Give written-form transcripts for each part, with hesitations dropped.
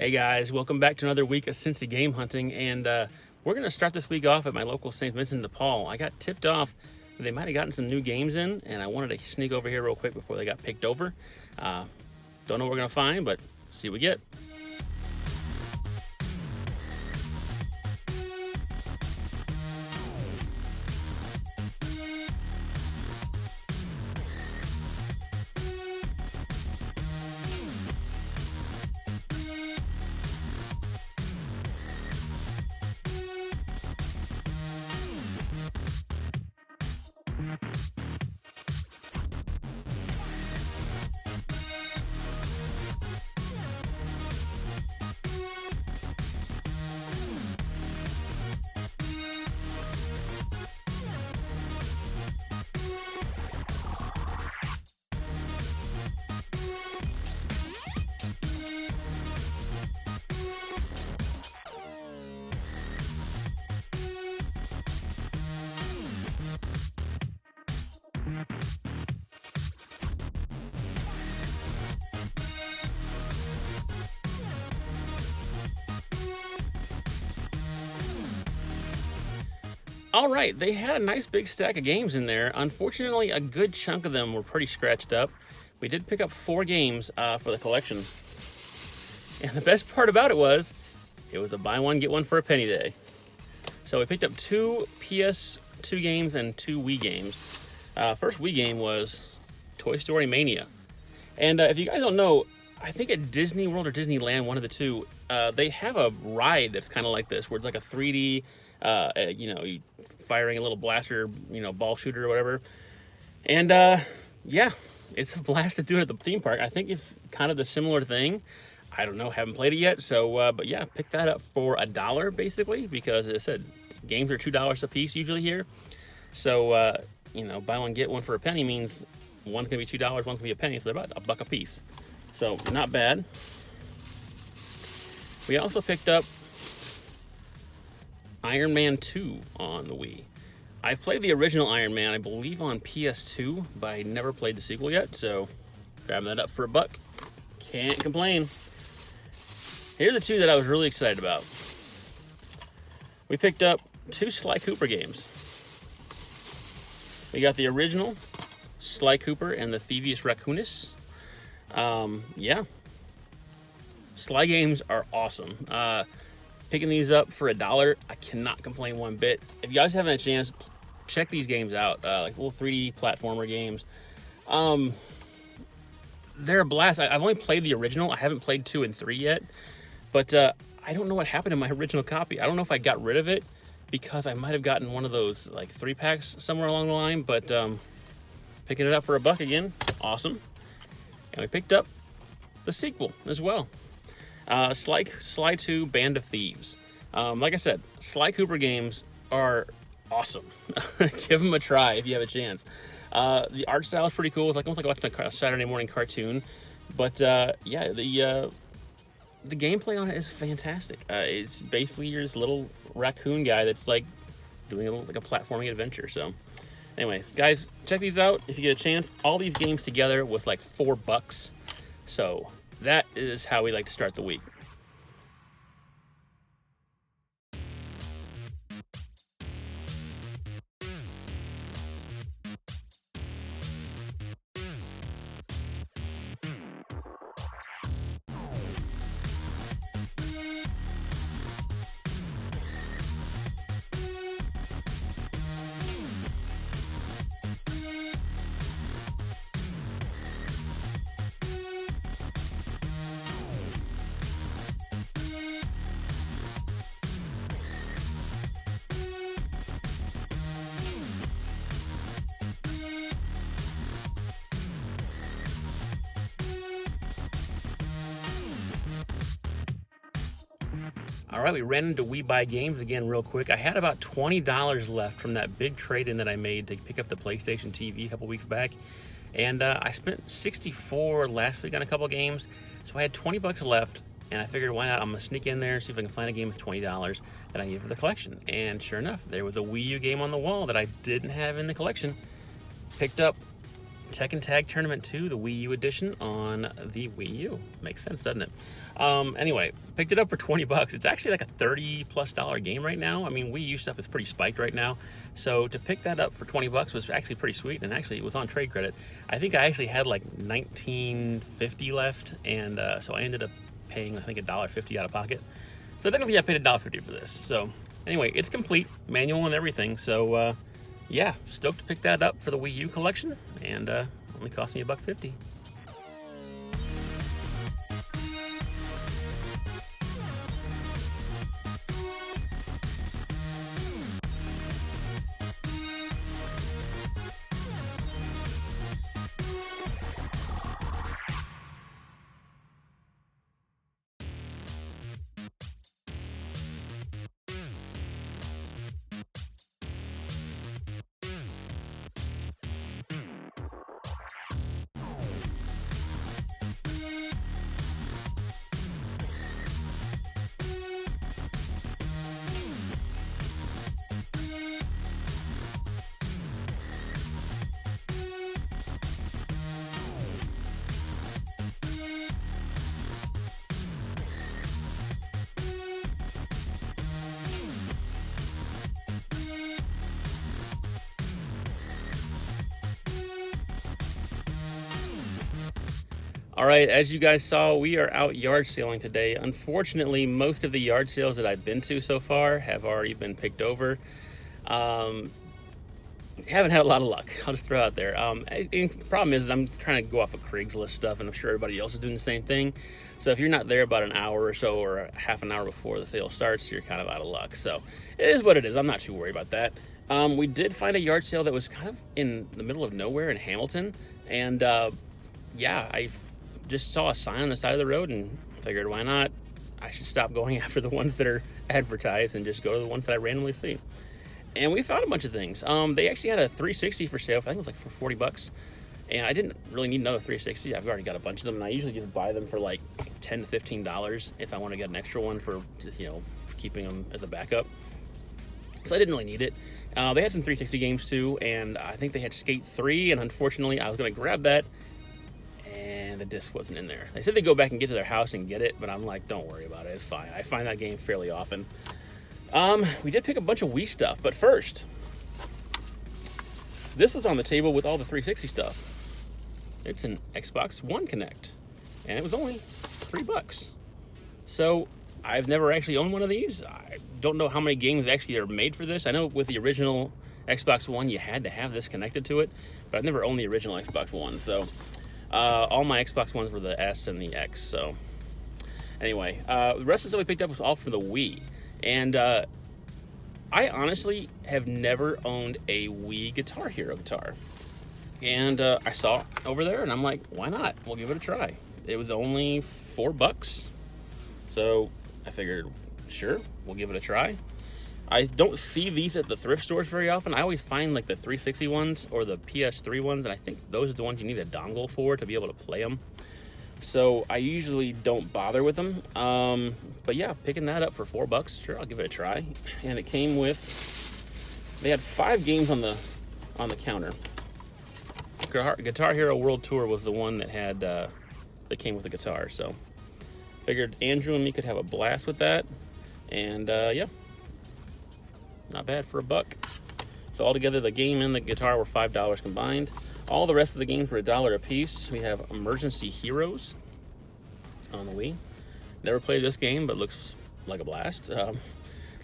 Hey guys, welcome back to another week of Cincy game hunting, and we're going to start this week off at my local St. Vincent de Paul. I got tipped off that they might have gotten some new games in, and I wanted to sneak over here real quick before they got picked over. Don't know what we're going to find, but see what we get. All right, they had a nice big stack of games in there. Unfortunately, a good chunk of them were pretty scratched up. We did pick up 4 games for the collection. And the best part about it was a buy one, get one for a penny day. So we picked up 2 PS2 games and 2 Wii games. First Wii game was Toy Story Mania. And if you guys don't know, I think at Disney World or Disneyland, one of the two, they have a ride that's kind of like this, where it's like a 3D, you firing a little blaster, ball shooter or whatever. And yeah, it's a blast to do it at the theme park. I think it's kind of the similar thing. I don't know, haven't played it yet. So, but yeah, pick that up for $1 basically, because as I said, games are $2 a piece usually here. So, buy one, get one for a penny means one's gonna be $2, one's gonna be a penny, so they're about $1 a piece. So, not bad. We also picked up Iron Man 2 on the Wii. I've played the original Iron Man, I believe, on PS2, but I never played the sequel yet, so grabbing that up for $1. Can't complain. Here are the 2 that I was really excited about. We picked up 2 Sly Cooper games. We got the original Sly Cooper and the Thievius Raccoonus. Yeah. Sly games are awesome. Picking these up for $1, I cannot complain one bit. If you guys haven't had a chance, check these games out. Like little 3D platformer games. They're a blast. I've only played the original. I haven't played 2 and 3 yet. But I don't know what happened to my original copy. I don't know if I got rid of it because I might have gotten one of those like 3-packs somewhere along the line. But picking it up for $1 again, awesome. And we picked up the sequel as well. Sly 2 Band of Thieves. Like I said, Sly Cooper games are awesome. Give them a try if you have a chance. The art style is pretty cool. It's like almost like watching a Saturday morning cartoon. But yeah, the gameplay on it is fantastic. It's basically you're this little raccoon guy that's like doing a platforming adventure. So anyways, guys, check these out if you get a chance. All these games together was like $4. So that is how we like to start the week. All right, we ran into We Buy Games again real quick. I had about $20 left from that big trade-in that I made to pick up the PlayStation TV a couple weeks back. And I spent $64 last week on a couple games, so I had $20 left, and I figured why not, I'm gonna sneak in there and see if I can find a game with $20 that I need for the collection. And sure enough, there was a Wii U game on the wall that I didn't have in the collection. Picked up Tekken Tag Tournament 2, the Wii U edition on the Wii U. Makes sense, doesn't it? Anyway, picked it up for 20 bucks. It's actually like a $30+ game right now. I mean, Wii U stuff is pretty spiked right now. So to pick that up for 20 bucks was actually pretty sweet, and actually it was on trade credit. I think I actually had like $19.50 left, and so I ended up paying, I think, $1.50 out of pocket. So technically I paid $1.50 for this. So anyway, it's complete, manual and everything. So yeah, stoked to pick that up for the Wii U collection, and only cost me $1.50. All right, as you guys saw, we are out yard sailing today. Unfortunately, most of the yard sales that I've been to so far have already been picked over. Haven't had a lot of luck, I'll just throw out there. The problem is I'm trying to go off of Craigslist stuff, and I'm sure everybody else is doing the same thing. So if you're not there about an hour or so, or half an hour before the sale starts, you're kind of out of luck. So it is what it is. I'm not too worried about that. We did find a yard sale that was kind of in the middle of nowhere in Hamilton, and yeah, I just saw a sign on the side of the road and figured, why not? I should stop going after the ones that are advertised and just go to the ones that I randomly see. And we found a bunch of things. They actually had a 360 for sale. I think it was like for 40 bucks. And I didn't really need another 360. I've already got a bunch of them, and I usually just buy them for like $10 to $15 if I want to get an extra one for just, keeping them as a backup. So I didn't really need it. They had some 360 games too, and I think they had Skate 3, and unfortunately I was going to grab that, and the disc wasn't in there. They said they'd go back and get to their house and get it, but I'm like, don't worry about it, it's fine. I find that game fairly often. We did pick a bunch of Wii stuff, but first, this was on the table with all the 360 stuff. It's an Xbox One KINECT, and it was only $3. So I've never actually owned one of these. I don't know how many games actually are made for this. I know with the original Xbox One, you had to have this connected to it, but I've never owned the original Xbox One. So all my Xbox Ones were the S and the X. So anyway, the rest of the stuff we picked up was all for the Wii. And I honestly have never owned a Wii Guitar Hero guitar. And I saw it over there, and I'm like, why not? We'll give it a try. It was only $4. So I figured, sure, we'll give it a try. I don't see these at the thrift stores very often. I always find like the 360 ones or the PS3 ones, and I think those are the ones you need a dongle for to be able to play them. So I usually don't bother with them. But yeah, picking that up for $4, sure, I'll give it a try. And it came with, they had 5 games on the counter. Guitar Hero World Tour was the one that had that came with the guitar. So figured Andrew and me could have a blast with that. And yeah, not bad for $1. So altogether, the game and the guitar were $5 combined. All the rest of the games were $1 a piece. We have Emergency Heroes on the Wii. Never played this game, but looks like a blast.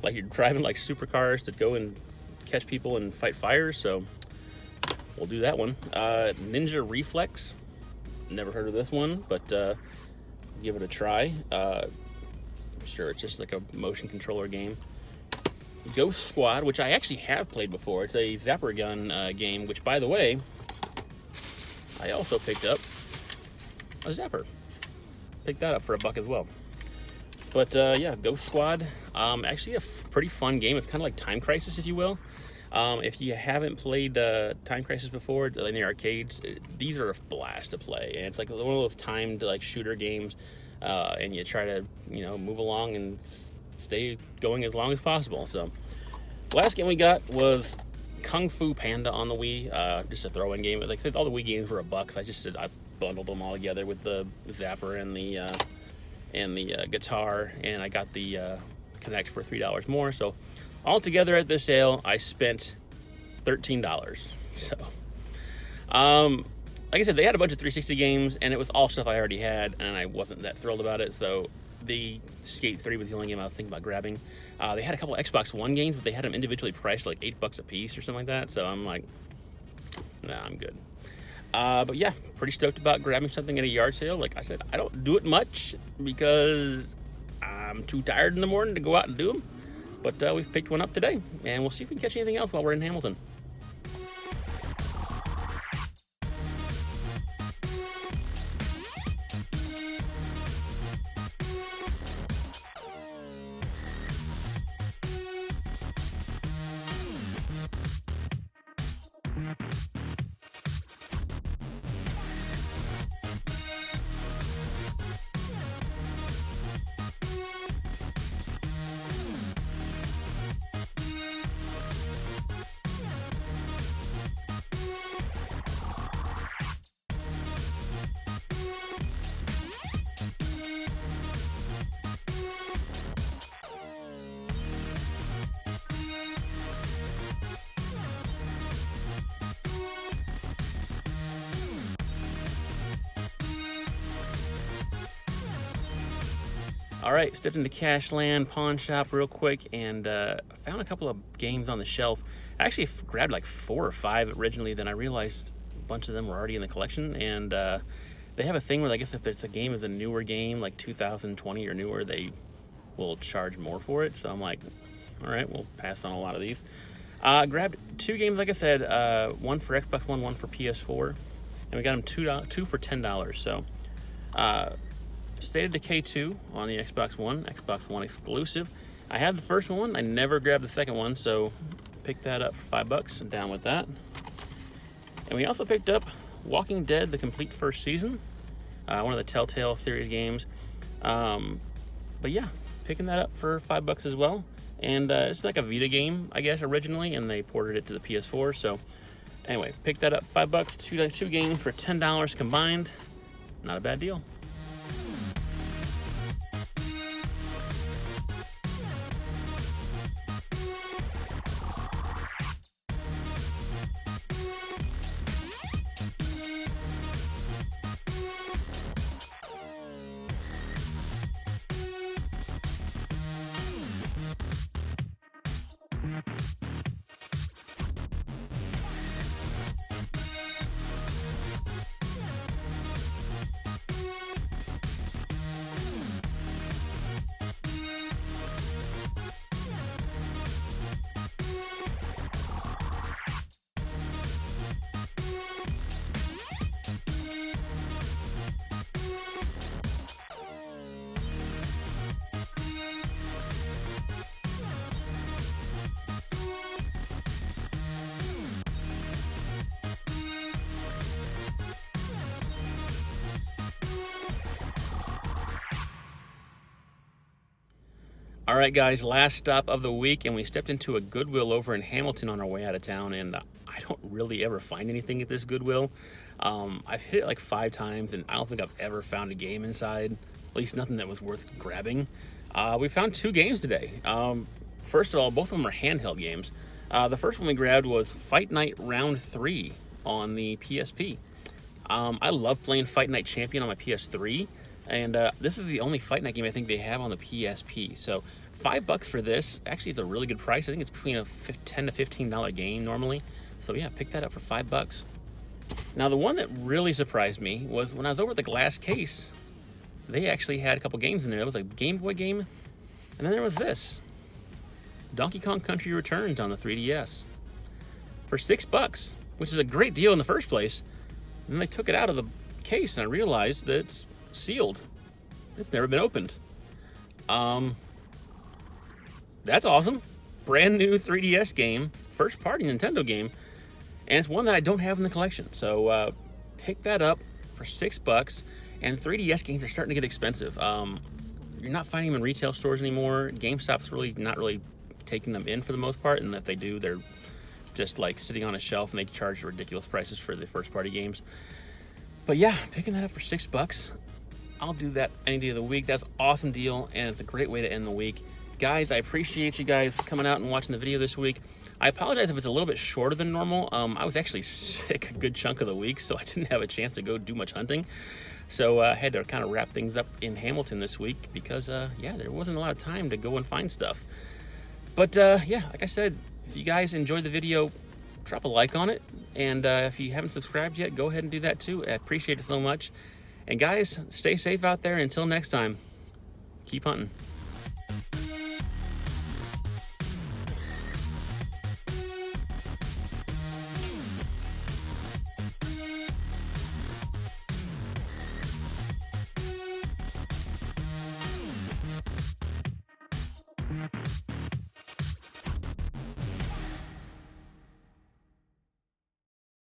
Like you're driving like supercars to go and catch people and fight fires. So we'll do that one. Ninja Reflex. Never heard of this one, but give it a try. I'm sure it's just like a motion controller game. Ghost Squad, which I actually have played before. It's a zapper gun game, which, by the way, I also picked up a zapper. Picked that up for $1 as well. But yeah, Ghost Squad, actually a pretty fun game. It's kind of like Time Crisis, if you will. If you haven't played Time Crisis before in the arcades, these are a blast to play. And it's like one of those timed like shooter games, and you try to move along and stay going as long as possible. So last game we got was Kung Fu Panda on the Wii, just a throw-in game. Like I said, all the Wii games were $1. I bundled them all together with the zapper and the guitar, and I got the KINECT for $3 more. So all together at this sale, I spent $13. So, like I said, they had a bunch of 360 games, and it was all stuff I already had, and I wasn't that thrilled about it. So the Skate 3 was the only game I was thinking about grabbing. They had a couple of Xbox One games, but they had them individually priced like $8 a piece or something like that. So I'm like, nah, I'm good. But yeah, pretty stoked about grabbing something at a yard sale. Like I said, I don't do it much because I'm too tired in the morning to go out and do them. But we've picked one up today, and we'll see if we can catch anything else while we're in Hamilton. All right, stepped into Cashland Pawn Shop real quick and found a couple of games on the shelf. I actually grabbed like 4 or 5 originally, then I realized a bunch of them were already in the collection, and they have a thing where I guess if it's a game is a newer game, like 2020 or newer, they will charge more for it. So I'm like, all right, we'll pass on a lot of these. Grabbed 2 games, like I said, one for Xbox One, one for PS4, and we got them two for $10. So State of Decay 2 on the Xbox One exclusive. I had the first one, I never grabbed the second one, so picked that up for $5. I'm down with that. And we also picked up Walking Dead, the complete first season, one of the Telltale series games. But yeah, picking that up for $5 as well. And it's like a Vita game, I guess, originally, and they ported it to the PS4. So anyway, picked that up $5, two games for $10 combined. Not a bad deal. All right, guys, last stop of the week, and we stepped into a Goodwill over in Hamilton on our way out of town, and I don't really ever find anything at this Goodwill. I've hit it like 5 times, and I don't think I've ever found a game inside, at least nothing that was worth grabbing. We found 2 games today. First of all, both of them are handheld games. The first one we grabbed was Fight Night Round 3 on the PSP. I love playing Fight Night Champion on my PS3. And this is the only Fight Night game I think they have on the PSP. So $5 for this. Actually, it's a really good price. I think it's between a $10 to $15 game normally. So yeah, pick that up for $5. Now the one that really surprised me was when I was over at the Glass Case, they actually had a couple games in there. It was a Game Boy game, and then there was this Donkey Kong Country Returns on the 3DS for $6, which is a great deal in the first place. And then they took it out of the case, and I realized that it's sealed. It's never been opened. That's awesome. Brand new 3DS game, first party Nintendo game, and it's one that I don't have in the collection. So pick that up for $6. And 3DS games are starting to get expensive. You're not finding them in retail stores anymore. GameStop's really not really taking them in for the most part, and if they do, they're just like sitting on a shelf, and they charge ridiculous prices for the first party games. But yeah, picking that up for $6, I'll do that any day of the week. That's an awesome deal, and it's a great way to end the week. Guys, I appreciate you guys coming out and watching the video this week. I apologize if it's a little bit shorter than normal. I was actually sick a good chunk of the week, so I didn't have a chance to go do much hunting. So I had to kind of wrap things up in Hamilton this week because, yeah, there wasn't a lot of time to go and find stuff. But yeah, like I said, if you guys enjoyed the video, drop a like on it. And if you haven't subscribed yet, go ahead and do that too. I appreciate it so much. And guys, stay safe out there. Until next time, keep hunting.